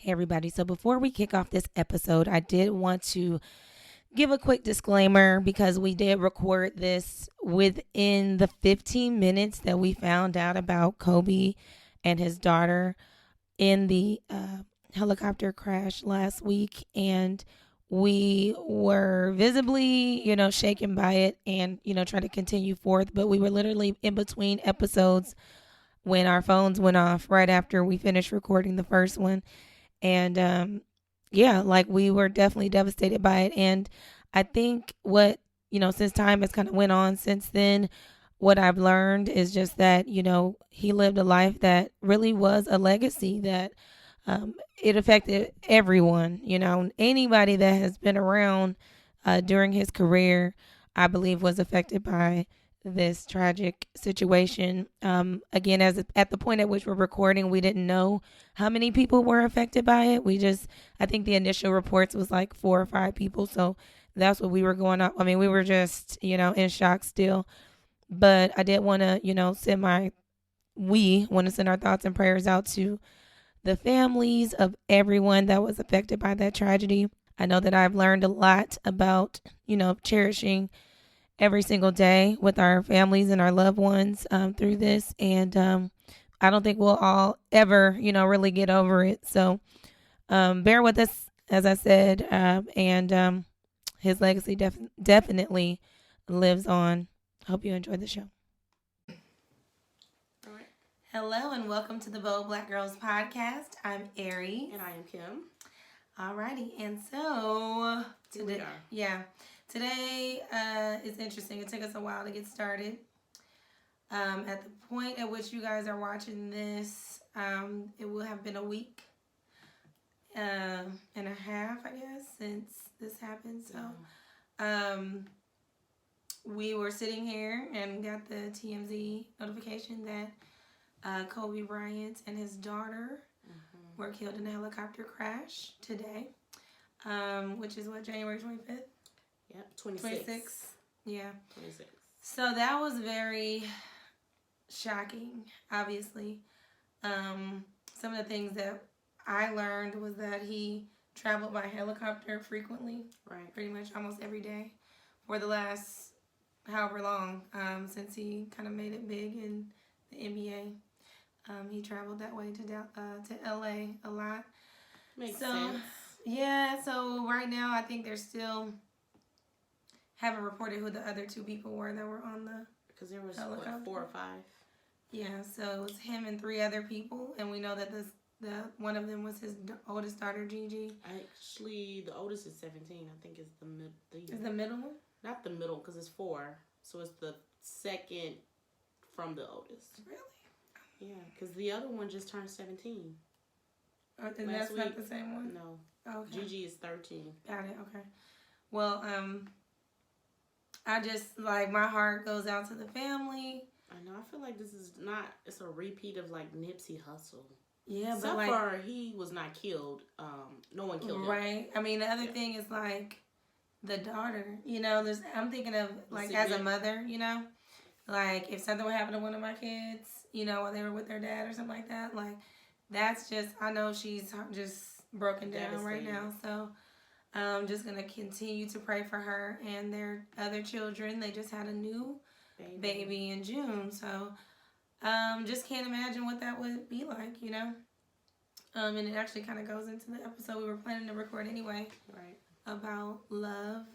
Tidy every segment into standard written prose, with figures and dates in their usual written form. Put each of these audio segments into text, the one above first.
everybody. So before we kick off this episode, I did want to give a quick disclaimer because we did record this within the 15 minutes that we found out about Kobe and his daughter in the helicopter crash last week. And we were visibly, shaken by it and, try to continue forth. But we were literally in between episodes when our phones went off right after we finished recording the first one. And we were definitely devastated by it. And I think what, since time has kind of went on since then, what I've learned is just that, he lived a life that really was a legacy that it affected everyone. Anybody that has been around during his career, I believe, was affected by this tragic situation. Again, at the point at which we're recording, we didn't know how many people were affected by it. I think the initial reports was like 4 or 5 people. So that's what we were going up. I mean, we were just, in shock still. But I did want to, we want to send our thoughts and prayers out to the families of everyone that was affected by that tragedy. I know that I've learned a lot about, cherishing every single day with our families and our loved ones through this. And I don't think we'll all ever, really get over it. So bear with us, as I said. And his legacy definitely lives on. Hope you enjoyed the show. All right. Hello and welcome to the Bold Black Girls podcast. I'm Ari. And I am Kim. Alrighty. And so today, Today is interesting. It took us a while to get started. At the point at which you guys are watching this, it will have been a week and a half, I guess, since this happened. So we were sitting here and got the TMZ notification that Kobe Bryant and his daughter were killed in a helicopter crash today, which is January 25th? Yep, 26. Yeah. 26. So that was very shocking, obviously. Some of the things that I learned was that he traveled by helicopter frequently. Right. Pretty much almost every day for the last however long, since he kind of made it big in the NBA. He traveled that way to LA a lot. Makes sense. Yeah, so right now I think they're still haven't reported who the other 2 people were that were on the because there was helicopter. What, 4 or 5. Yeah, so it was him and 3 other people, and we know that the one of them was his oldest daughter, Gigi. Actually, the oldest is 17. I think it's Is the middle one? Not the middle, because it's 4. So it's the second from the oldest. Really? Yeah, because the other one just turned 17. And that's not the same one? No. Oh, okay. Gigi is 13. Got it. Okay. Well, I just, my heart goes out to the family. I know. I feel like this is not, it's a repeat of, Nipsey Hussle. Yeah, but, so far, he was not killed. No one killed him. Right. I mean, the other thing is, the daughter. I'm thinking of, as a mother, if something would happen to one of my kids, while they were with their dad or something like that, that's just, I know she's just broken down right now. So I'm just going to continue to pray for her and their other children. They just had a new baby in June. So just can't imagine what that would be like, And it actually kind of goes into the episode we were planning to record anyway. Right. About love.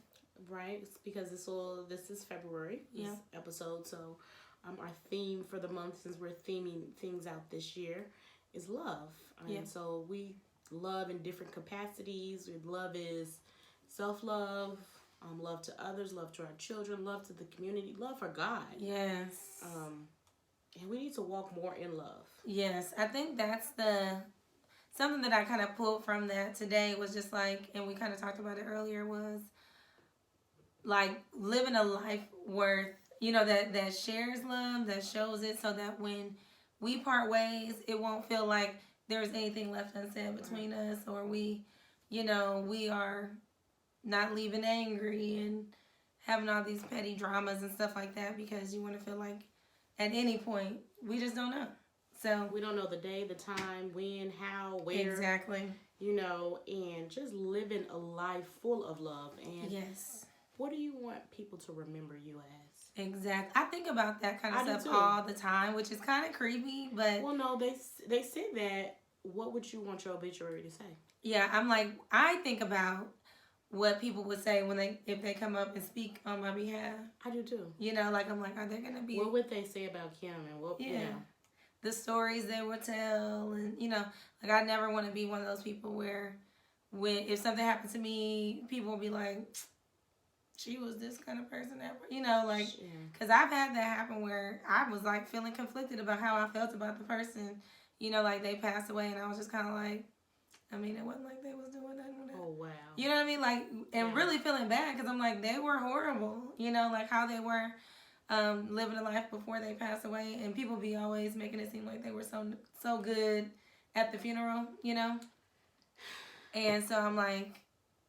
Right. It's because this is February, this episode. So our theme for the month, since we're theming things out this year, is love. And so we love in different capacities. Love is self-love, love to others, love to our children, love to the community, love for God. Yes. And we need to walk more in love. Yes. I think that's something that I kind of pulled from that today was just and we kind of talked about it earlier, was living a life worth, that shares love, that shows it, so that when we part ways, it won't feel like there's anything left unsaid between us, or we are not leaving angry and having all these petty dramas and stuff like that, because you want to feel like at any point, we just don't know. So we don't know the day, the time, when, how, where. Exactly. You know, and just living a life full of love. And yes. What do you want people to remember you as? Exactly. I think about that kind of stuff all the time, which is kind of creepy, but... Well, no, they said that. What would you want your obituary to say? Yeah, I'm like, I think about what people would say if they come up and speak on my behalf. I do too. You know, like I'm like, are they gonna be? What would they say about Kim and what? Yeah, you know, the stories they would tell, and you know, like I never want to be one of those people where, if something happened to me, people will be like, she was this kind of person ever, you know, like, because I've had that happen where I was like feeling conflicted about how I felt about the person, you know, like they passed away, and I was just kind of like. I mean, it wasn't like they was doing nothing with that. Oh, wow. You know what I mean? Like, and really feeling bad because I'm like, they were horrible. You know, like how they were living a life before they passed away. And people be always making it seem like they were so good at the funeral, you know? And so I'm like,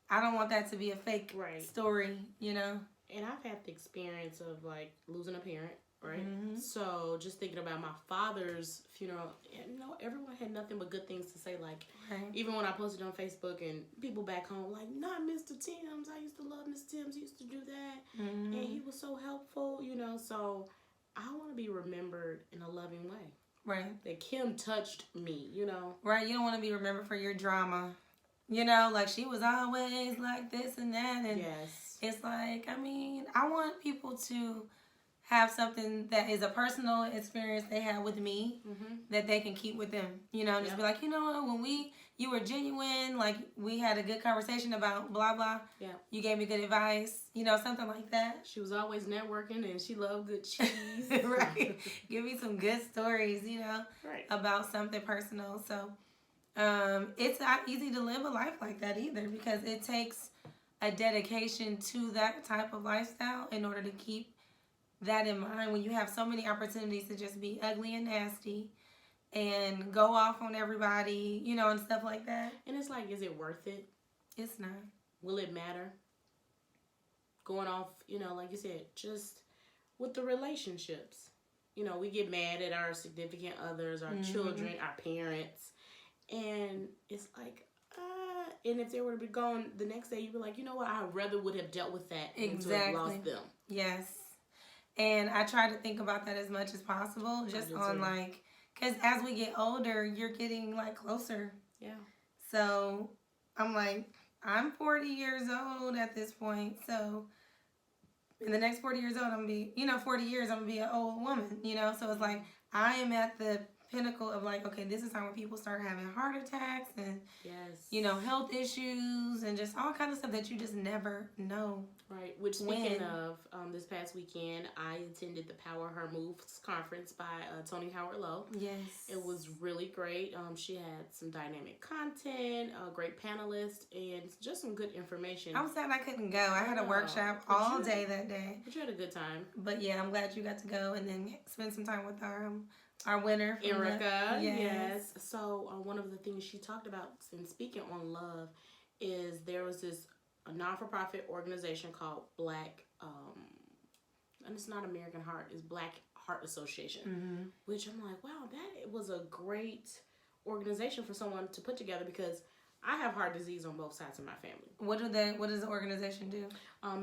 I don't want that to be a fake story, you know? And I've had the experience of, like, losing a parent. Right? Mm-hmm. So just thinking about my father's funeral, you know, everyone had nothing but good things to say. Like, even when I posted on Facebook and people back home, like, not Mr. Timms. I used to love Mr. Timms. He used to do that. Mm-hmm. And he was so helpful, you know. So I want to be remembered in a loving way. Right. That Kim touched me, you know. Right. You don't want to be remembered for your drama. You know, like she was always like this and that. And it's like, I mean, I want people to have something that is a personal experience they had with me that they can keep with them, you know, and just be like, you know what, when you were genuine, like we had a good conversation about blah, blah. Yeah. You gave me good advice, you know, something like that. She was always networking and she loved good cheese. Right. Give me some good stories, you know, about something personal. So it's not easy to live a life like that either because it takes a dedication to that type of lifestyle in order to keep that in mind when you have so many opportunities to just be ugly and nasty and go off on everybody, you know, and stuff like that. And it's like, is it worth it? It's not. Will it matter? Going off, you know, like you said, just with the relationships. You know, we get mad at our significant others, our children, our parents. And it's like, and if they were to be gone the next day, you'd be like, you know what, I rather would have dealt with that than to have lost them. Yes. And I try to think about that as much as possible, just on like, because as we get older, you're getting like closer. Yeah. So I'm like, I'm 40 years old at this point. So in the next 40 years old, I'm going to be, you know, 40 years, I'm going to be an old woman, you know. So it's like, I am at the pinnacle of like, okay, this is time when people start having heart attacks and, you know, health issues and just all kinds of stuff that you just never know. Right. Which, speaking of, this past weekend, I attended the Power Her Moves conference by Tony Howard Lowe. Yes. It was really great. She had some dynamic content, a great panelist, and just some good information. I'm sad I couldn't go. I had a workshop all day that day. But you had a good time. But yeah, I'm glad you got to go and then spend some time with our winner. Erica. Yes. So one of the things she talked about in speaking on love is there was this a non-for-profit organization called Black, and it's not American Heart, it's Black Heart Association, which I'm like, wow, that was a great organization for someone to put together because I have heart disease on both sides of my family. What does the organization do?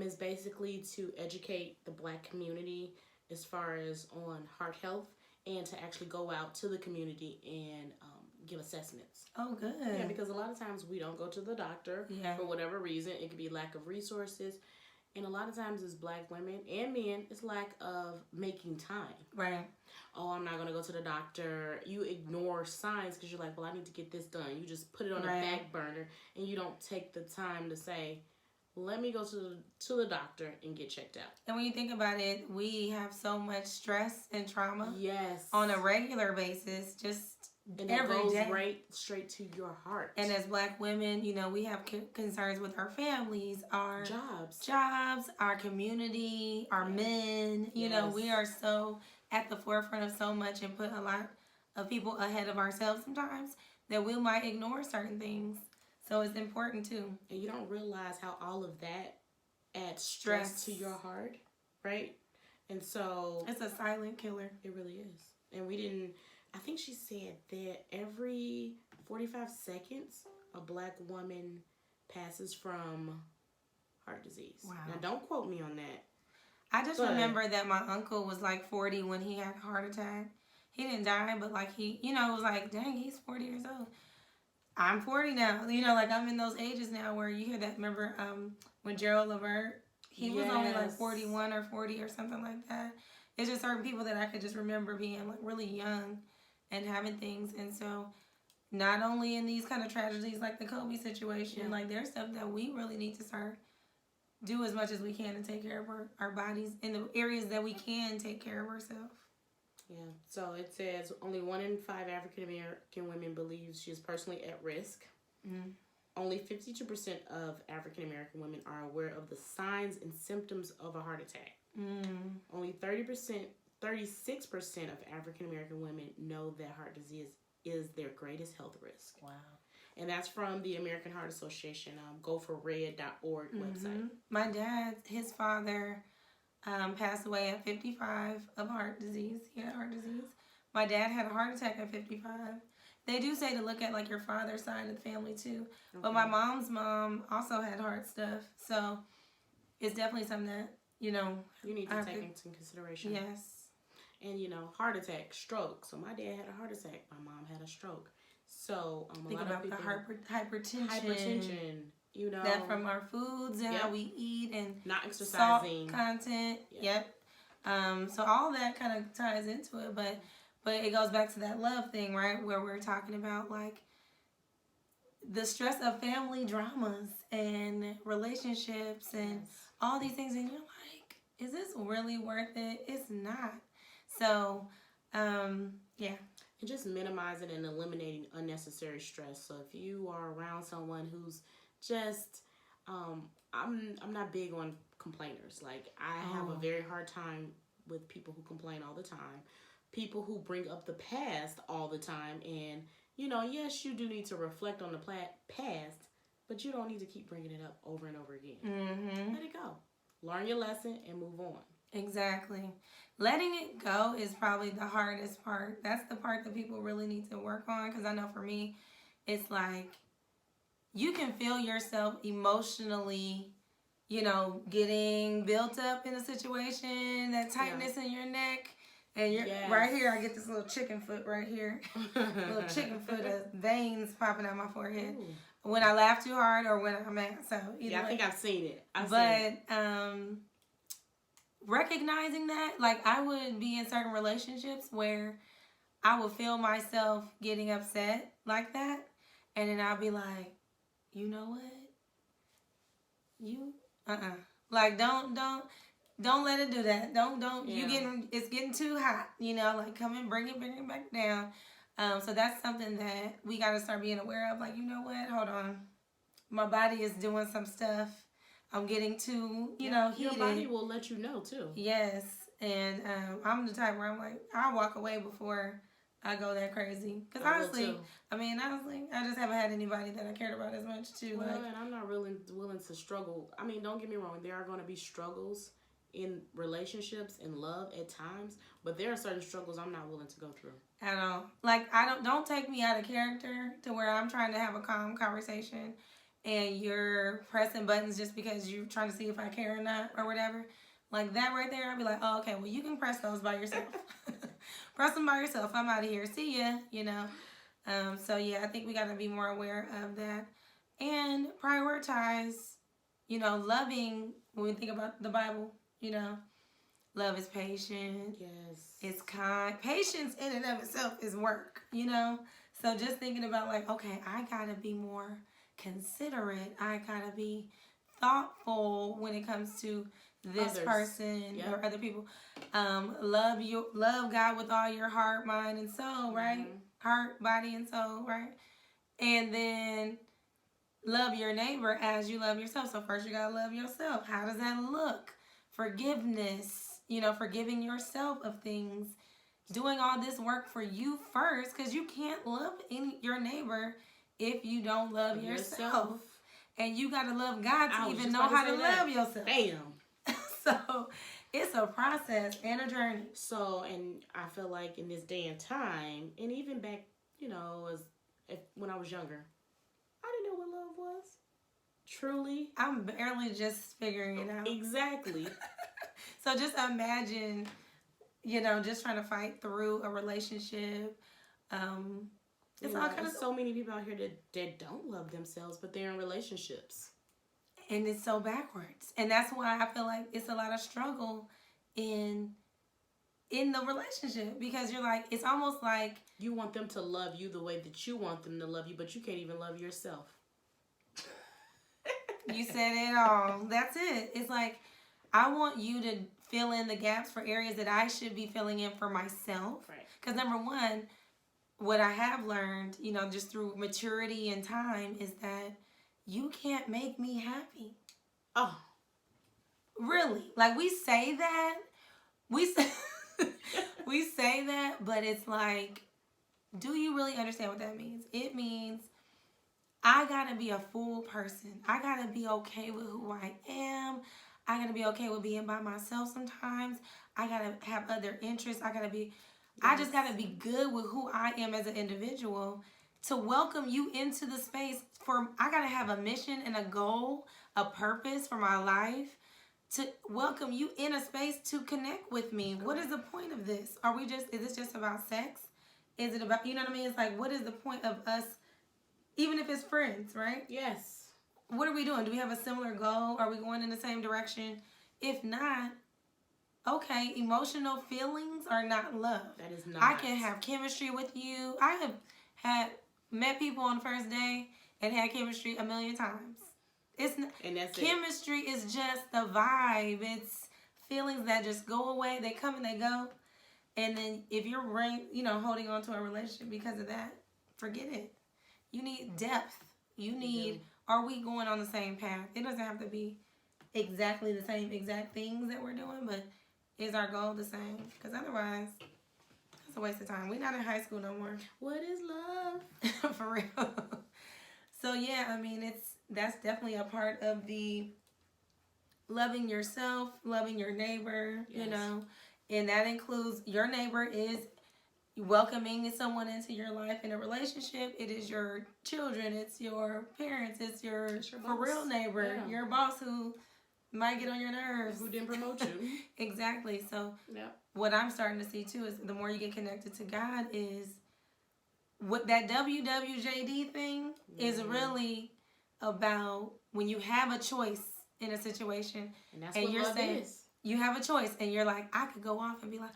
It's basically to educate the Black community as far as on heart health and to actually go out to the community and give assessments. Oh, good. Yeah, because a lot of times we don't go to the doctor for whatever reason. It could be lack of resources. And a lot of times as Black women and men, it's lack of making time. Right. Oh, I'm not going to go to the doctor. You ignore signs because you're like, well, I need to get this done. You just put it on a back burner and you don't take the time to say, let me go to the doctor and get checked out. And when you think about it, we have so much stress and trauma on a regular basis, just and it goes right straight to your heart. And as Black women, you know, we have concerns with our families, our jobs, our community, our men. You know, we are so at the forefront of so much and put a lot of people ahead of ourselves sometimes that we might ignore certain things. So it's important too. And you don't realize how all of that adds stress to your heart, right? And so it's a silent killer. It really is. And we didn't I think she said that every 45 seconds, a black woman passes from heart disease. Wow. Now, don't quote me on that. I just remember that my uncle was like 40 when he had a heart attack. He didn't die, but like he, it was like, dang, he's 40 years old. I'm 40 now. Like I'm in those ages now where you hear that. Remember when Gerald Levert, he was only like 41 or 40 or something like that. It's just certain people that I could just remember being like really young and having things. And so not only in these kind of tragedies like the Kobe situation, like there's stuff that we really need to start do as much as we can to take care of our bodies in the areas that we can take care of ourselves. Yeah, so it says only 1 in 5 African American women believes she is personally at risk. Mm-hmm. Only 52% of African American women are aware of the signs and symptoms of a heart attack. Mm. Only 36% of African American women know that heart disease is their greatest health risk. Wow. And that's from the American Heart Association, goforred.org website. My dad, his father, passed away at 55 of heart disease. He had heart disease. My dad had a heart attack at 55. They do say to look at like your father's side of the family too. Okay. But my mom's mom also had heart stuff. So it's definitely something that, you need to take into consideration. Yes. And, heart attack, stroke. So my dad had a heart attack. My mom had a stroke. So think a lot about of people, the hypertension. That from our foods and how we eat and not exercising, salt content. Yep. So all that kind of ties into it, but it goes back to that love thing, right? Where we're talking about like the stress of family dramas and relationships and all these things, and you're like, is this really worth it? It's not. So, yeah. And just minimizing and eliminating unnecessary stress. So if you are around someone who's just, I'm not big on complainers. Like I have a very hard time with people who complain all the time, people who bring up the past all the time. And yes, you do need to reflect on the past, but you don't need to keep bringing it up over and over again. Mm-hmm. Let it go. Learn your lesson and move on. Exactly. Letting it go is probably the hardest part. That's the part that people really need to work on, because I know for me, it's like you can feel yourself emotionally, getting built up in a situation, that tightness in your neck. And you're right here, I get this little chicken foot right here. Little chicken foot of veins popping out my forehead. Ooh. When I laugh too hard or when I'm mad. So I think I've seen it. Recognizing that, like I would be in certain relationships where I would feel myself getting upset like that, and then I'll be like, you know what? Like don't let it do that. Don't it's getting too hot, like come and bring it back down. So that's something that we got to start being aware of. Like, you know what? Hold on. My body is doing some stuff. I'm getting too, heated. Your body will let you know, too. Yes. And I'm the type where I'm like, I'll walk away before I go that crazy. Because honestly, I just haven't had anybody that I cared about as much, too. Well, and I'm not really willing to struggle. I mean, don't get me wrong. There are going to be struggles in relationships and love at times. But there are certain struggles I'm not willing to go through. At all. Like, don't take me out of character to where I'm trying to have a calm conversation and you're pressing buttons just because you're trying to see if I care or not or whatever. Like that right there, I'll be like, oh, okay, well, you can press those by yourself. Press them by yourself. I'm out of here. See ya, So, yeah, I think we got to be more aware of that. And prioritize, loving, when we think about the Bible, love is patient. Yes. It's kind. Patience in and of itself is work, So just thinking about like, okay, I got to be more considerate. I gotta be thoughtful when it comes to this person or other people. Love God with all your heart, mind, and soul, right? Mm-hmm. Heart, body, and soul, right? And then love your neighbor as you love yourself. So first you gotta love yourself. How does that look? Forgiveness, forgiving yourself of things. Doing all this work for you first, because you can't love your neighbor if you don't love yourself. And you got to love God to even know how to love yourself. Bam. So It's a process and a journey. So, and I feel like in this day and time, and even back, when I was younger, I didn't know what love was. Truly. I'm barely just figuring it out. Exactly. So just imagine, just trying to fight through a relationship. It's all kind of so many people out here that don't love themselves, but they're in relationships. And it's so backwards. And that's why I feel like it's a lot of struggle in the relationship, because you're like, it's almost like you want them to love you the way that you want them to love you, but you can't even love yourself. You said it all. That's it. It's like, I want you to fill in the gaps for areas that I should be filling in for myself. Right. Because number one, what I have learned, just through maturity and time, is that you can't make me happy. Oh. Really? Like, we say that. We say that, but it's like, do you really understand what that means? It means I gotta be a full person. I gotta be okay with who I am. I gotta be okay with being by myself sometimes. I gotta have other interests. I just gotta be good with who I am as an individual to welcome you into the space. I gotta have a mission and a goal, a purpose for my life, to welcome you in a space to connect with me. What is the point of this? Is this just about sex? Is it about, you know what I mean? It's like, what is the point of us, even if it's friends, right? Yes. What are we doing? Do we have a similar goal? Are we going in the same direction? If not, okay, emotional feelings are not love. That is not. I can have chemistry with you. I have met people on the first day and had chemistry a million times. It's not, and that's chemistry is just the vibe. It's feelings that just go away. They come and they go. And then if you're holding on to a relationship because of that, forget it. You need depth. You need, are we going on the same path? It doesn't have to be exactly the same exact things that we're doing, but is our goal the same? Because otherwise, it's a waste of time. We're not in high school no more. What is love? For real. So yeah, I mean, that's definitely a part of the loving yourself, loving your neighbor, and that includes your neighbor is welcoming someone into your life in a relationship. It is your children, it's your parents, it's your for real neighbor, your boss who might get on your nerves, who didn't promote you. Exactly. So what I'm starting to see too is the more you get connected to God, is what that WWJD thing is really about. When you have a choice in a situation, and that's what you're saying is. You have a choice, and you're like, I could go off and be like,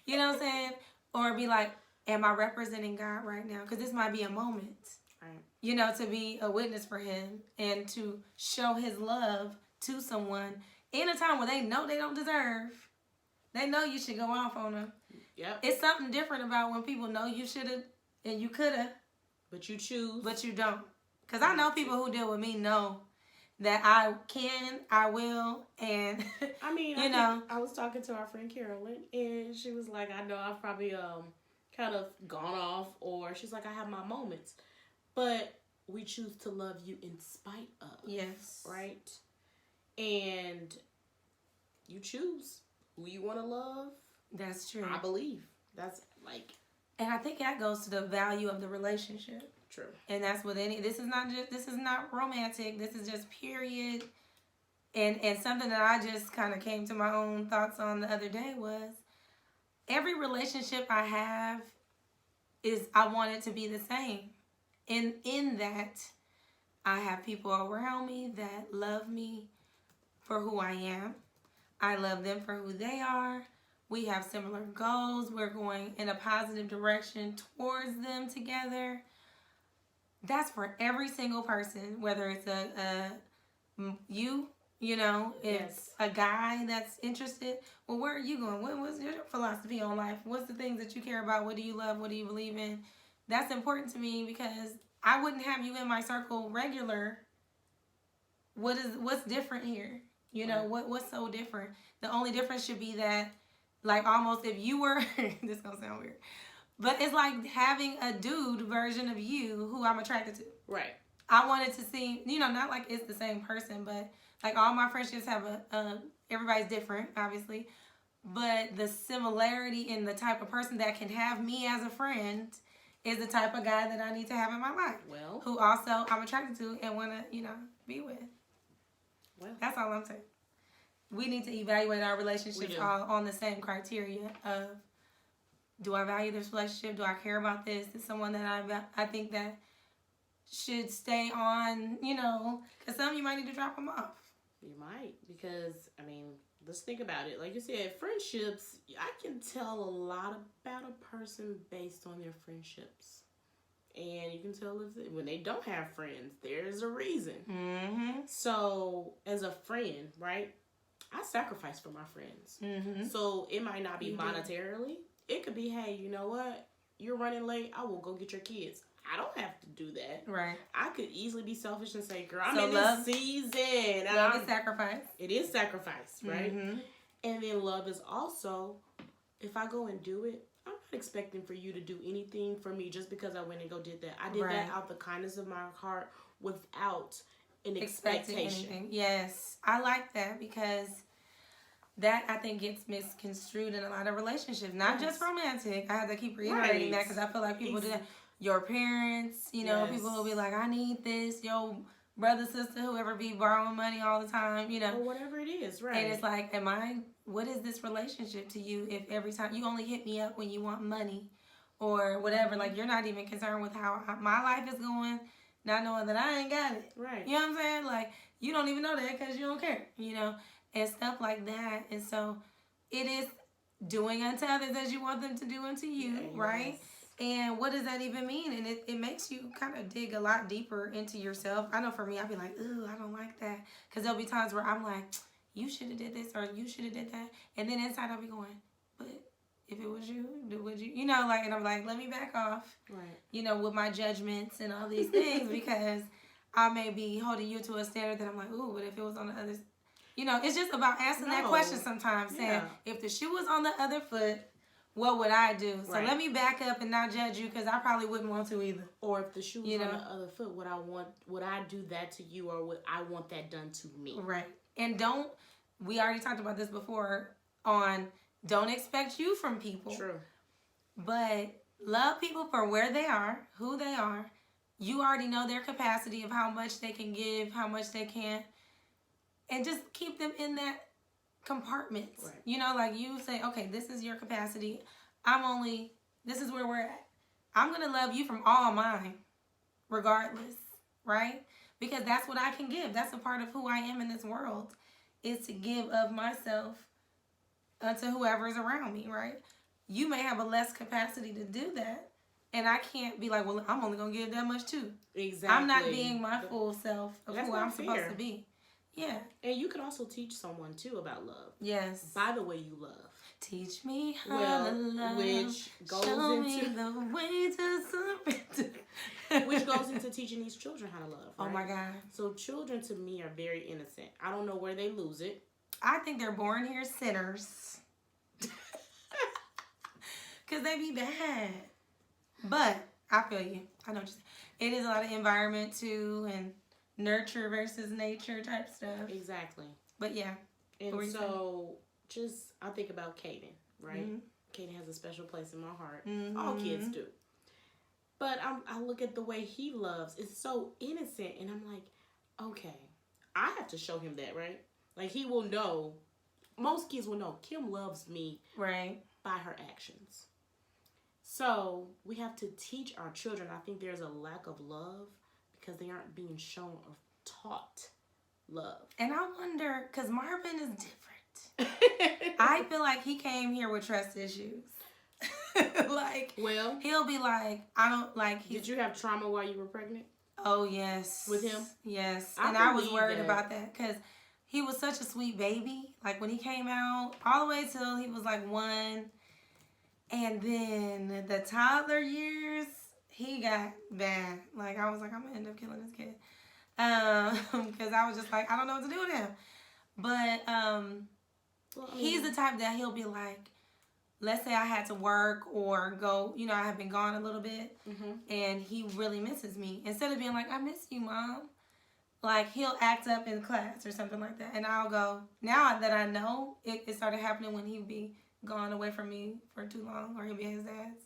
you know what I'm saying? Or be like, am I representing God right now? Because this might be a moment, right? To be a witness for Him and to show His love to someone in a time where they know they don't deserve. They know you should go off on them. Yep. It's something different about when people know you should have and you could have. But you choose. But you don't. Because I know people who deal with me know that I can, I will, and I mean, I was talking to our friend Carolyn, and she was like, I know I've probably kind of gone off, or she's like, I have my moments, but we choose to love you in spite of. Yes. Right? And you choose who you want to love. That's true. I believe. That's like. And I think that goes to the value of the relationship. True. And that's with this is not romantic. This is just period. And something that I just kind of came to my own thoughts on the other day was, every relationship I have I want it to be the same. And in that, I have people around me that love me for who I am. I love them for who they are. We have similar goals. We're going in a positive direction towards them together. That's for every single person, whether it's it's a guy that's interested. Well, where are you going? What's your philosophy on life? What's the things that you care about? What do you love? What do you believe in? That's important to me, because I wouldn't have you in my circle regular. What's different here? What's so different? The only difference should be that, like, almost if you were, this gonna sound weird, but it's like having a dude version of you who I'm attracted to. Right. I wanted to see, not like it's the same person, but like all my friendships have everybody's different, obviously. But the similarity in the type of person that can have me as a friend is the type of guy that I need to have in my life. Well. Who also I'm attracted to and want to, be with. Well. That's all I'm saying. We need to evaluate our relationships all on the same criteria of, do I value this relationship? Do I care about this? Is someone that I think that should stay on, because some you might need to drop them off. You might, because, let's think about it. Like you said, friendships, I can tell a lot about a person based on their friendships. And you can tell when they don't have friends, there's a reason. Mm-hmm. So, as a friend, right, I sacrifice for my friends. Mm-hmm. So, it might not be monetarily. It could be, hey, you know what? You're running late. I will go get your kids. I don't have to do that. Right. I could easily be selfish and say, girl, I'm in this season. Love is sacrifice. It is sacrifice, right? Mm-hmm. And then love is also, if I go and do it, I'm not expecting for you to do anything for me just because I went and did that. I did that out the kindness of my heart without an expectation. Anything. Yes. I like that because that, I think, gets misconstrued in a lot of relationships. Not just romantic. I have to keep reiterating that because I feel like people do that. Your parents, people will be like, I need this. Your brother, sister, whoever be borrowing money all the time, Or whatever it is, right. And it's like, what is this relationship to you if every time you only hit me up when you want money or whatever? Like, you're not even concerned with how my life is going, not knowing that I ain't got it. Right. You know what I'm saying? Like, you don't even know that because you don't care, and stuff like that. And so it is doing unto others as you want them to do unto you, right? Yes. And what does that even mean? And it makes you kind of dig a lot deeper into yourself. I know for me, I'll be like, ooh, I don't like that. Because there'll be times where I'm like, you should have did this or you should have did that. And then inside I'll be going, but if it was you, would you? And I'm like, let me back off. Right. With my judgments and all these things because I may be holding you to a standard that I'm like, ooh, but if it was on the other, it's just about asking that question sometimes. Saying, if the shoe was on the other foot, what would I do? So let me back up and not judge you because I probably wouldn't want to either. Or if the shoe was on the other foot, would I do that to you or would I want that done to me? Right. And we already talked about this before don't expect you from people. True. But love people for where they are, who they are. You already know their capacity of how much they can give, how much they can't. And just keep them in that compartment. Right. Like you say, okay, this is your capacity. This is where we're at. I'm going to love you from all mine, regardless, right? Because that's what I can give. That's a part of who I am in this world, is to give of myself unto whoever is around me, right? You may have a less capacity to do that, and I can't be like, well, I'm only going to give that much too. Exactly. I'm not being my full self of who I'm supposed to be. Yeah. And you can also teach someone, too, about love. Yes. By the way you love. Teach me how to love. Which goes Show me the way to surrender. Which goes into teaching these children how to love, right? Oh, my God. So children, to me, are very innocent. I don't know where they lose it. I think they're born here sinners. Because they be bad. But I feel you. I know what you're saying. It is a lot of environment, too, and nurture versus nature type stuff. Exactly. But yeah. And so I think about Kaden, right? Mm-hmm. Kaden has a special place in my heart. Mm-hmm. All kids do. But I look at the way he loves. It's so innocent. And I'm like, okay, I have to show him that, right? Like he will know. Most kids will know Kim loves me right by her actions. So we have to teach our children. I think there's a lack of love because they aren't being shown or taught love. And I wonder, because Marvin is different. I feel like he came here with trust issues. Well, he'll be like, I don't like. Did you have trauma while you were pregnant? Oh, yes. With him? Yes. I was worried about that because he was such a sweet baby. Like when he came out, all the way till he was like 1. And then the toddler years, he got bad. Like, I was like, I'm going to end up killing this kid. Because I was just like, I don't know what to do with him. But he's the type that he'll be like, let's say I had to work or go, I have been gone a little bit. Mm-hmm. And he really misses me. Instead of being like, I miss you, Mom. like he'll act up in class or something like that, and I'll go. Now that I know, it started happening when he'd be gone away from me for too long, or he'll be at his dad's,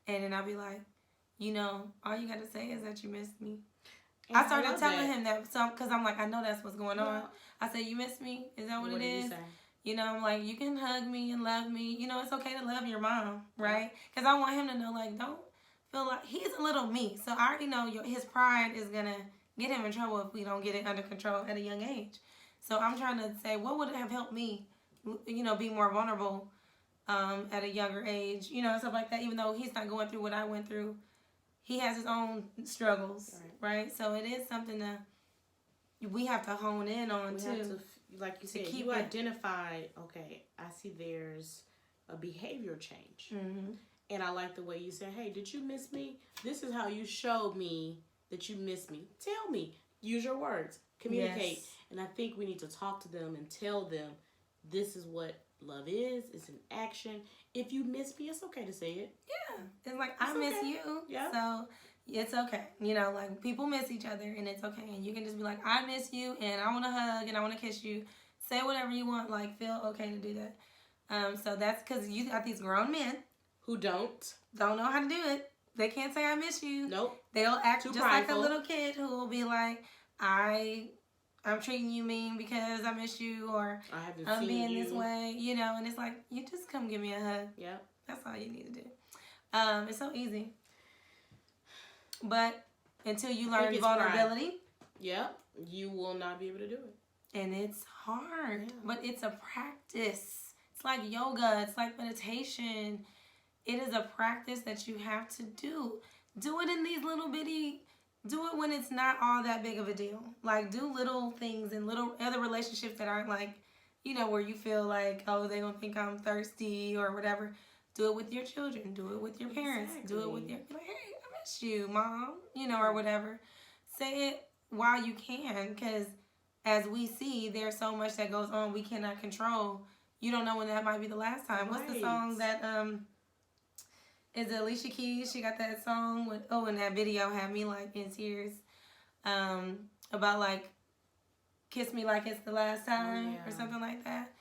and then I'll be like, all you got to say is that you missed me. And I started telling him that, so because I'm like, I know that's what's going on. I said, you miss me? Is that what it is? I'm like, you can hug me and love me. It's okay to love your mom, right? Because I want him to know, like, don't feel like he's a little me. So I already know his pride is going to get him in trouble if we don't get it under control at a young age. So I'm trying to say, what would have helped me, be more vulnerable at a younger age, and stuff like that, even though he's not going through what I went through. He has his own struggles, right? So it is something that we have to hone in on, too. Have to, like you said, you identify, okay, I see there's a behavior change. Mm-hmm. And I like the way you said, hey, did you miss me? This is how you showed me that you miss me. Tell me. Use your words. Communicate. Yes. And I think we need to talk to them and tell them this is what love is. It's an action. If you miss me, it's okay to say it. Yeah. It's like, I miss you. Yeah. So it's okay. Like people miss each other and it's okay. And you can just be like, I miss you and I want to hug and I want to kiss you. Say whatever you want. Like, feel okay to do that. So that's because you got these grown men who don't know how to do it. They can't say I miss you. Nope. They'll act just prideful. Like a little kid who will be like, I'm treating you mean because I miss you, or I'm being this way, and it's like, you just come give me a hug. Yep. That's all you need to do. It's so easy. But until you learn vulnerability. Yep. You will not be able to do it. And it's hard. Yeah. But it's a practice. It's like yoga. It's like meditation. It is a practice that you have to do. Do it in these little bitty... Do it when it's not all that big of a deal. Like, do little things in little other relationships that aren't like, where you feel like, oh, they're going to think I'm thirsty or whatever. Do it with your children. Do it with your parents. Exactly. Do it with your, like, hey, I miss you, mom, or whatever. Say it while you can, because as we see, there's so much that goes on we cannot control. You don't know when that might be the last time. Right. What's the song that, is it Alicia Keys? She got that song with, and that video had me like in tears. About like, kiss me like it's the last time or something like that.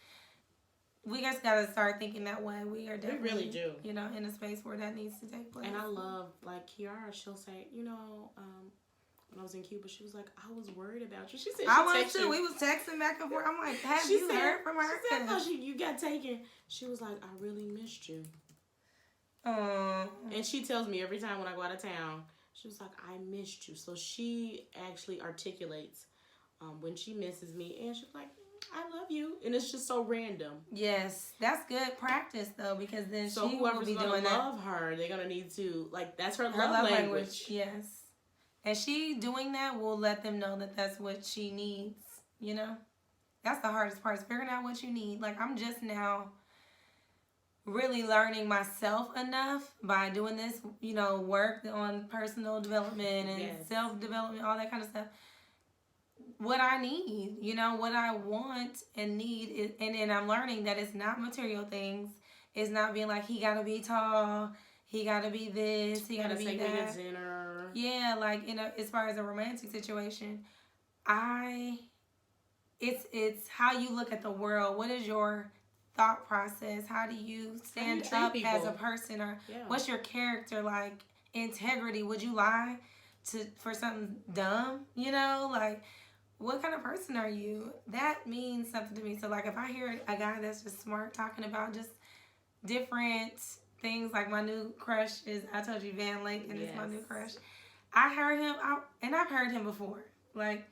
We just gotta start thinking that way. We are definitely, we really do. In a space where that needs to take place. And I love, like Kiara, she'll say, when I was in Cuba, she was like, I was worried about you. She said, I was too. We was texting back and forth. I'm like, have you heard from her? She said, no, you got taken. She was like, I really missed you. And she tells me every time when I go out of town, she was like, I missed you. So she actually articulates when she misses me, and she's like, I love you. And it's just so random. Yes, that's good practice though, because then so she will be doing that. Love her, they're gonna need to, like, that's her love language. Yes, and she doing that will let them know that that's what she needs. That's the hardest part, is figuring out what you need. Like, I'm just now really learning myself enough by doing this, work on personal development and self-development, all that kind of stuff. What I need, what I want and need is, and I'm learning that it's not material things. It's not being like, he gotta be tall, he gotta be this, he gotta be that. Dinner. Yeah, like, as far as a romantic situation, it's how you look at the world. What is your thought process? How do you stand up people as a person, or what's your character like? Integrity? Would you lie for something dumb? Like, what kind of person are you? That means something to me. So like, if I hear a guy that's just smart talking about just different things, like my new crush is, I told you, Van Lake, and it's my new crush. I heard him out, and I've heard him before, like.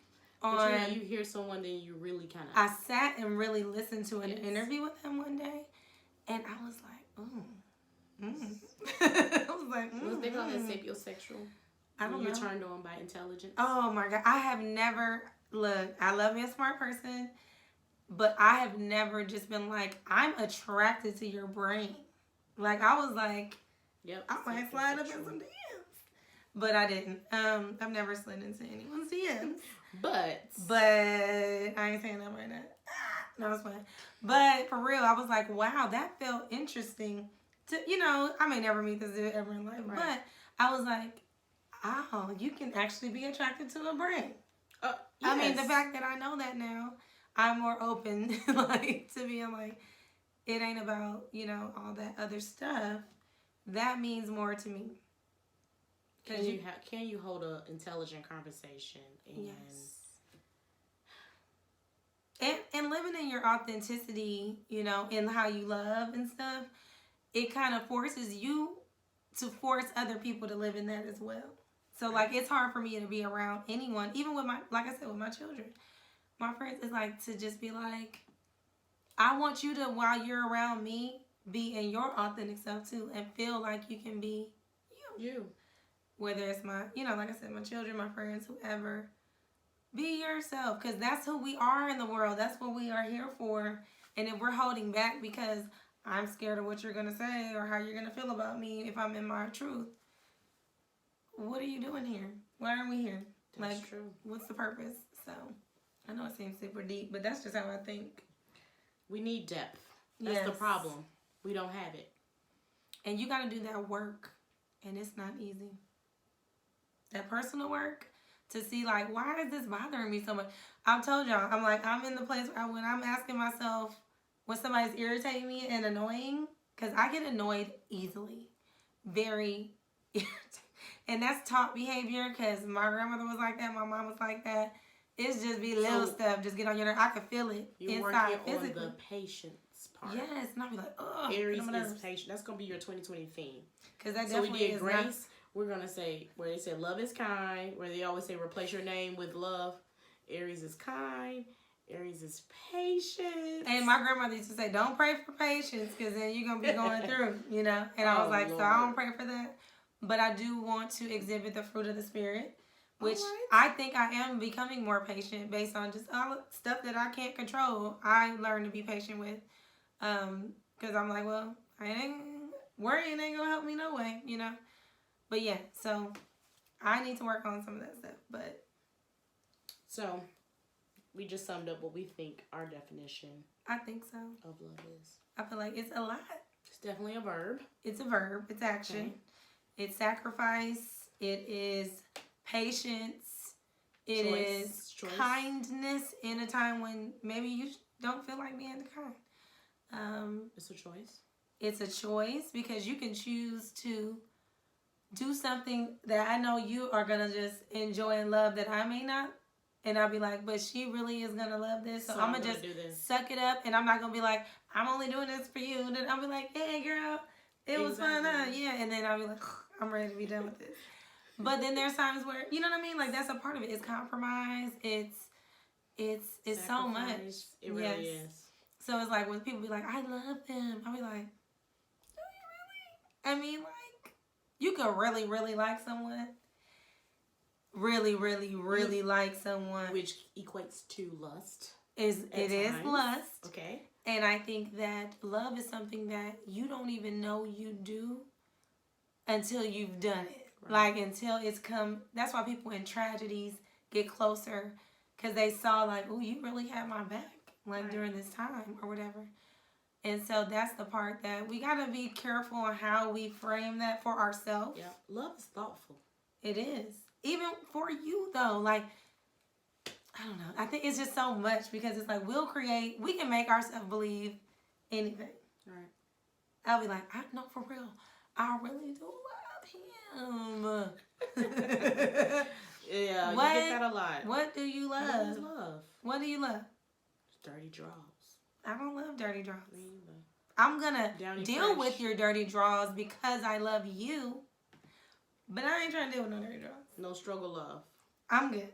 You hear someone, then you really kind of... I sat and really listened to an interview with him one day, and I was like, I was like, Was they call that sapiosexual? I don't know. You're turned on by intelligence? Oh, my God. I have never... Look, I love me a smart person, but I have never just been like, I'm attracted to your brain. Like, I was like, I might slide up in some DMs. But I didn't. I've never slid into anyone's DMs. But I ain't saying that right now. No, it's fine. But for real, I was like, wow, that felt interesting. I may never meet this dude ever in life, but I was like, oh, you can actually be attracted to a brain. Yes. I mean, the fact that I know that now, I'm more open, like, to being like, it ain't about, all that other stuff. That means more to me. Can you hold an intelligent conversation and yes. And living in your authenticity, in how you love and stuff, it kind of forces you to force other people to live in that as well. So like it's hard for me to be around anyone, even with like I said, with my children, my friends. It's like to just be like, I want you to, while you're around me, be in your authentic self too, and feel like you can be you. Whether it's my, like I said, my children, my friends, whoever. Be yourself, because that's who we are in the world. That's what we are here for. And if we're holding back because I'm scared of what you're going to say or how you're going to feel about me if I'm in my truth, what are you doing here? Why are we here? That's true. What's the purpose? So, I know it seems super deep, but that's just how I think. We need depth. That's the problem. We don't have it. And you got to do that work, and it's not easy. That personal work, to see like, why is this bothering me so much? I've told y'all, I'm in the place where when I'm asking myself when somebody's irritating me and annoying, because I get annoyed easily. Very irritating. And that's taught behavior, because my grandmother was like that, my mom was like that. It's just be little stuff, just get on your nerve. I can feel it inside physically. On the patience part. Yes, and I'll be like, ugh. Aries is patient. That's going to be your 2020 theme. Because that definitely we did grace. We're going to say, where they said love is kind, where they always say replace your name with love. Aries is kind. Aries is patient. And my grandmother used to say, don't pray for patience, because then you're going to be going through, And I was like, Lord. So I don't pray for that. But I do want to exhibit the fruit of the Spirit, which I think I am becoming more patient based on just all the stuff that I can't control. I learned to be patient with, because I'm like, well, worrying ain't going to help me no way, But yeah, so I need to work on some of that stuff. But so we just summed up what we think our definition. I think so. Of love is. I feel like it's a lot. It's definitely a verb. It's a verb. It's action. Okay. It's sacrifice. It is patience. It is kindness in a time when maybe you don't feel like being kind. It's a choice. It's a choice, because you can choose to do something that I know you are going to just enjoy and love that I may not. And I'll be like, but she really is going to love this. So I'm going to just suck it up. And I'm not going to be like, I'm only doing this for you. And then I'll be like, hey, girl, it was fun. Yeah. And then I'll be like, I'm ready to be done with this. But then there's times where, you know what I mean? Like, that's a part of it. It's compromise. It's so much. It really is. So it's like when people be like, I love them. I'll be like, do you really? I mean, like, you could really, really like someone. Really, really, really like someone. Which equates to lust. It is lust. Okay. And I think that love is something that you don't even know you do until you've done it. Right. Like, until it's come. That's why people in tragedies get closer, because they saw, like, oh, you really had my back, like, during this time or whatever. And so that's the part that we got to be careful on how we frame that for ourselves. Yeah. Love is thoughtful. It is. Even for you, though. Like, I don't know. I think it's just so much, because it's like we can make ourselves believe anything. Right. I'll be like, no, for real. I really do love him. Yeah, you get that a lot. What do you love? What do you love? Dirty draws. I don't love dirty draws. I'm going to deal with your dirty draws because I love you. But I ain't trying to deal with no dirty draws. No struggle love. I'm good.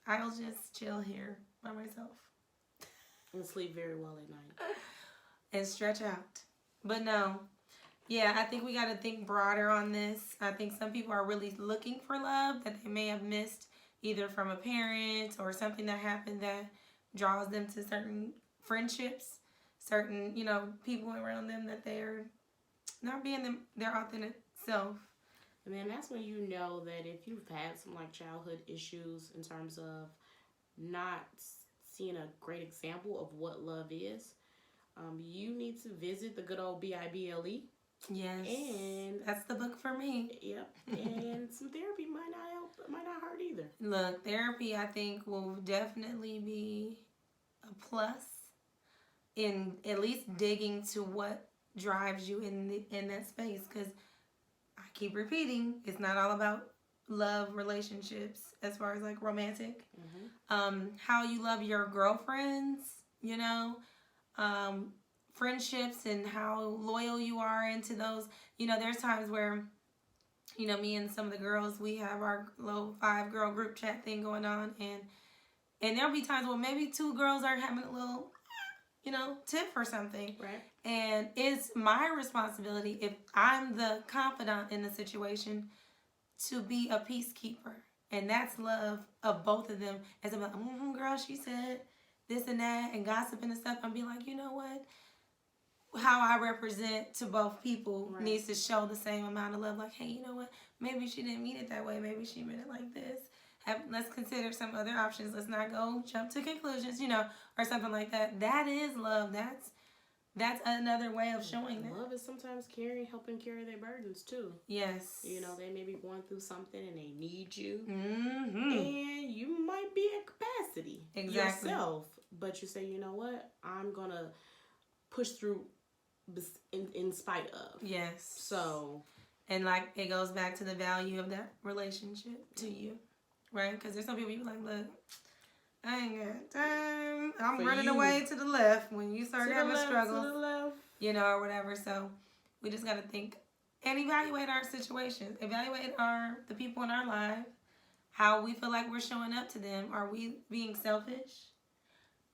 I'll just chill here by myself. And sleep very well at night. And stretch out. But no. Yeah, I think we got to think broader on this. I think some people are really looking for love that they may have missed, either from a parent or something that happened that draws them to certain friendships, certain, people around them that they're not being their authentic self. And then that's when you know that if you've had some like childhood issues in terms of not seeing a great example of what love is, you need to visit the good old BIBLE Yes. And that's the book for me. Yep. And some therapy might not help, might not hurt either. Look, therapy I think will definitely be a plus in at least digging to what drives you in that space, because I keep repeating, it's not all about love relationships as far as like romantic. How you love your girlfriends, you know, friendships, and how loyal you are into those. You know, there's times where, you know, me and some of the girls, we have our little 5-girl group chat thing going on, and there'll be times where maybe 2 girls are having a little, you know, tip or something. Right. And it's my responsibility, if I'm the confidant in the situation, to be a peacekeeper. And that's love of both of them. As I'm like, girl, she said this and that, and gossiping and stuff. I'm being like, you know what? How I represent to both people needs to show the same amount of love. Like, hey, you know what? Maybe she didn't mean it that way. Maybe she meant it like this. Let's consider some other options. Let's not go jump to conclusions, you know, or something like that. That is love. That's another way of showing that. Love is sometimes helping carry their burdens too. Yes. You know, they may be going through something and they need you. Mm-hmm. And you might be at capacity yourself. But you say, you know what? I'm going to push through in spite of. Yes. So. And like, it goes back to the value of that relationship to you. Right? Because there's some people you be like, look, I ain't got time. I'm running away to the left when you start having struggles. To the left. You know, or whatever. So we just got to think and evaluate our situations. Evaluate the people in our life. How we feel like we're showing up to them. Are we being selfish?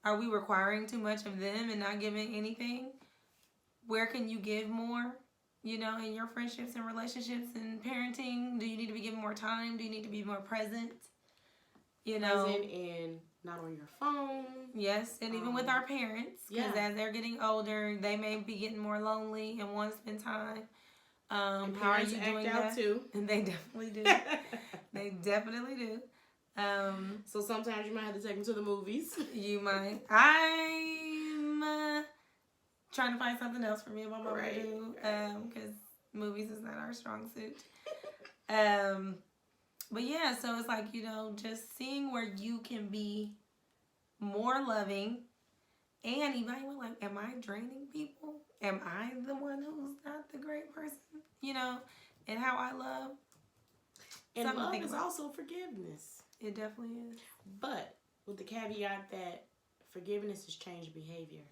Are we requiring too much of them and not giving anything? Where can you give more? You know, in your friendships and relationships and parenting, do you need to be given more time? Do you need to be more present? You know, present and not on your phone. Yes, and even with our parents, because as they're getting older, they may be getting more lonely and want to spend time. And how are you doing that? Too. And they definitely do. They definitely do. So sometimes you might have to take them to the movies. You might. I'm trying to find something else for me and my mom to do, because movies is not our strong suit. But yeah, so it's like, you know, just seeing where you can be more loving and evaluate, like, am I draining people? Am I the one who's not the great person? You know, and how I love. And love is also forgiveness. It definitely is. But with the caveat that forgiveness is changed behavior.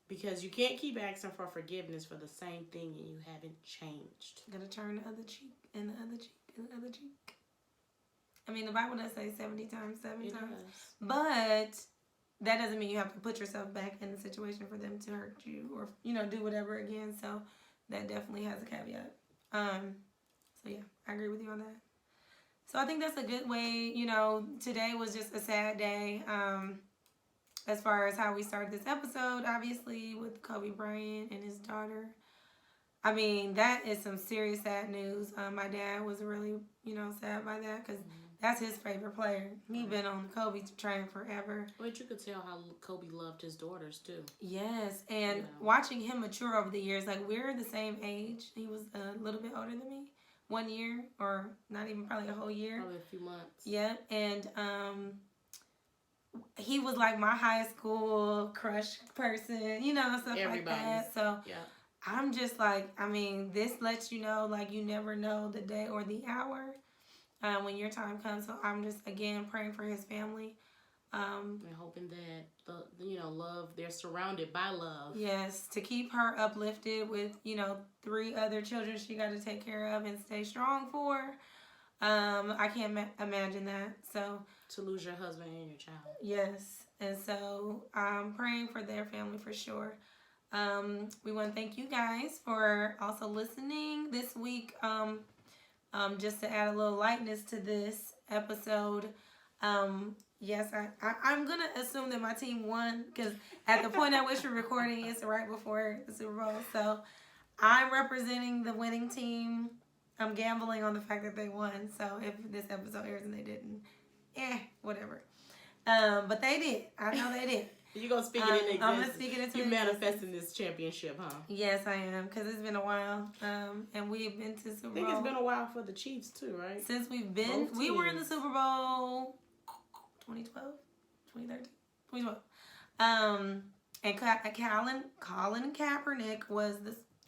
Because you can't keep asking for forgiveness for the same thing and you haven't changed. Gotta turn the other cheek and the other cheek and the other cheek. I mean, the Bible does say 70 times, 7 times. Does. But that doesn't mean you have to put yourself back in the situation for them to hurt you or, you know, do whatever again. So that definitely has a caveat. So yeah, I agree with you on that. So I think that's a good way. You know, today was just a sad day. As far as how we started this episode, obviously, with Kobe Bryant and his daughter. I mean, that is some serious sad news. My dad was really, you know, sad by that because that's his favorite player. He's been on the Kobe train forever. But you could tell how Kobe loved his daughters, too. Yes, and watching him mature over the years, like, we're the same age. He was a little bit older than me. 1 year, or not even probably a whole year. Probably a few months. Yeah, and he was like my high school crush person, you know, stuff like that. So I'm just like, I mean, this lets you know, like, you never know the day or the hour when your time comes. So I'm just, again, praying for his family. And hoping that, love, they're surrounded by love. Yes, to keep her uplifted with, 3 other children she got to take care of and stay strong for. I can't imagine that. So to lose your husband and your child. Yes, and so I'm praying for their family for sure. We want to thank you guys for also listening this week. Just to add a little lightness to this episode. Yes, I'm going to assume that my team won because at the point at which we're recording, it's right before the Super Bowl. So I'm representing the winning team. I'm gambling on the fact that they won. So if this episode airs and they didn't, whatever. But they did. I know they did. You're going to speak it into existence. I'm going to speak it into You're manifesting this championship, huh? Yes, I am, because it's been a while. And we've been to Super Bowl. I think it's been a while for the Chiefs, too, right? Since we've been, we were in the Super Bowl 2012, 2013, 2012. And Colin Kaepernick was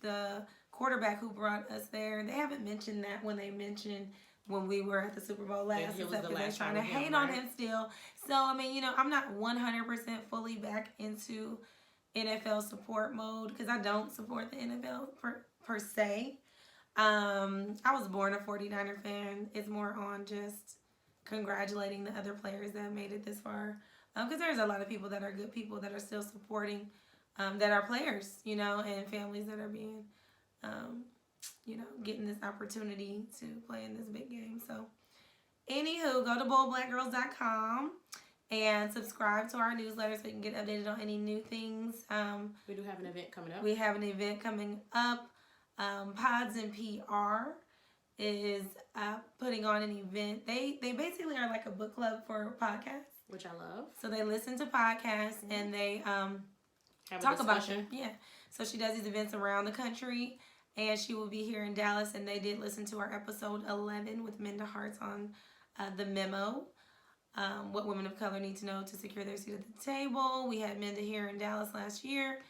the quarterback who brought us there. They haven't mentioned that when they mentioned when we were at the Super Bowl last, except because they're trying to hate on him still. So, I mean, I'm not 100% fully back into NFL support mode because I don't support the NFL per se. I was born a 49er fan. It's more on just congratulating the other players that made it this far. Because there's a lot of people that are good people that are still supporting, that are players, and families that are being, getting this opportunity to play in this big game. So, anywho, go to boldblackgirls.com and subscribe to our newsletter so you can get updated on any new things. We do have an event coming up. We have an event coming up. Pods and PR is putting on an event. They basically are like a book club for podcasts, which I love. So they listen to podcasts and they talk about them. Yeah. So she does these events around the country, and she will be here in Dallas. And they did listen to our episode 11 with Minda Harts on the memo. What women of color need to know to secure their seat at the table. We had Minda here in Dallas last year,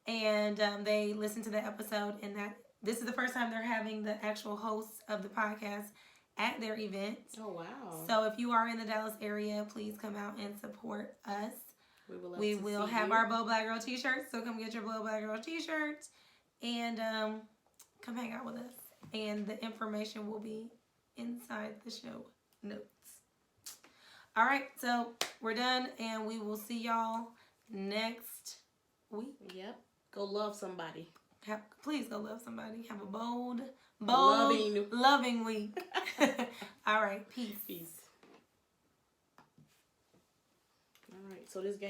and they listened to the episode, and this is the first time they're having the actual hosts of the podcast at their event. Oh, wow. So if you are in the Dallas area, please come out and support us. We will have our Bold Black Girl t-shirts, so come get your Bold Black Girl t-shirts and come hang out with us. And the information will be inside the show notes. All right, so we're done, and we will see y'all next week. Yep. Go love somebody. Please go love somebody. Have a bold, loving week. All right, peace. All right, so this game